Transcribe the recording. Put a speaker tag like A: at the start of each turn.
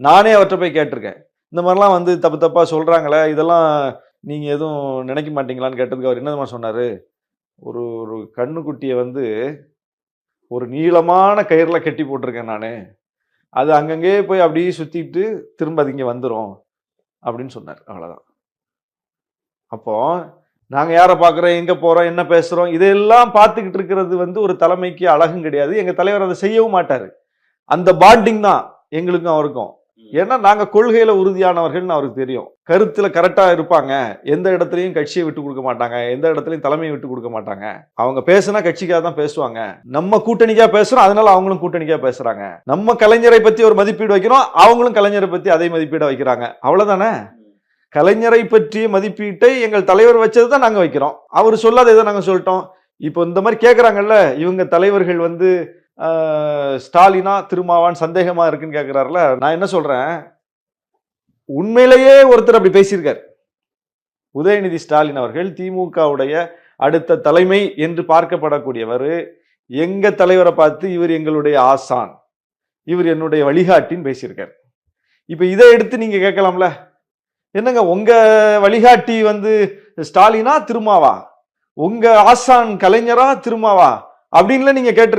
A: நானே அவர்கிட்ட போய் கேட்டிருக்கேன். இந்த மாதிரிலாம் வந்து தப்பு தப்பா சொல்றாங்களே, இதெல்லாம் நீங்க எதுவும் நினைக்க மாட்டீங்களான்னு கேட்டதுக்கு அவர் என்ன தெரியுமா சொன்னாரு? ஒரு ஒரு கன்னுக்குட்டிய வந்து ஒரு நீளமான கயிறுல கட்டி போட்டிருக்கேன் நானு. அது அங்கங்கேயே போய் அப்படியே சுத்திட்டு திரும்ப அது இங்க வந்துரும் அப்படின்னு சொன்னாரு. அவ்வளவுதான். அப்போ நாங்க யார பார்க்கிறோம், எங்க போறோம், என்ன பேசுறோம், இதெல்லாம் பார்த்துக்கிட்டு இருக்கிறது வந்து ஒரு தலைமைக்கு அழகும் கிடையாது. எங்க தலைவர் அதை செய்யவும் மாட்டாரு. அந்த பாண்டிங் தான் எங்களுக்கும் அவருக்கும். ஏன்னா நாங்க கொள்கையில உறுதியானவர்கள்னு அவருக்கு தெரியும். கருத்துல கரெக்டா இருப்பாங்க. எந்த இடத்துலயும் கட்சியை விட்டு கொடுக்க மாட்டாங்க. எந்த இடத்துலயும் தலைமையை விட்டு கொடுக்க மாட்டாங்க. அவங்க பேசினா கட்சிக்காக தான் பேசுவாங்க. நம்ம கூட்டணிக்கா பேசுறோம், அதனால அவங்களும் கூட்டணிக்கா பேசுறாங்க. நம்ம கலைஞரை பத்தி ஒரு மதிப்பீடு வைக்கிறோம், அவங்களும் கலைஞரை பத்தி அதே மதிப்பீட வைக்கிறாங்க. அவ்வளவுதானே? கலைஞரை பற்றிய மதிப்பீட்டை எங்கள் தலைவர் வச்சது தான் நாங்க வைக்கிறோம். அவர் சொல்லாத ஏதோ நாங்க சொல்லிட்டோம். இப்போ இந்த மாதிரி கேட்கறாங்கல்ல, இவங்க தலைவர்கள் வந்து ஸ்டாலினா திருமாவான்னு சந்தேகமா இருக்குன்னு கேட்கிறாருல, நான் என்ன சொல்றேன், உண்மையிலேயே ஒருத்தர் அப்படி பேசியிருக்கார். உதயநிதி ஸ்டாலின் அவர்கள் திமுகவுடைய அடுத்த தலைமை என்று பார்க்கப்படக்கூடியவர் எங்க தலைவரை பார்த்து இவர் எங்களுடைய ஆசான், இவர் என்னுடைய வழிகாட்டின்னு பேசியிருக்கார். இப்ப இதை எடுத்து நீங்க கேட்கலாம்ல, என்னங்க உங்க வழிகாட்டி வந்து ஸ்டாலினா திருமாவா, உங்க ஆசான் கலைஞரா திருமாவா அப்படின்னு நீங்க கேட்டு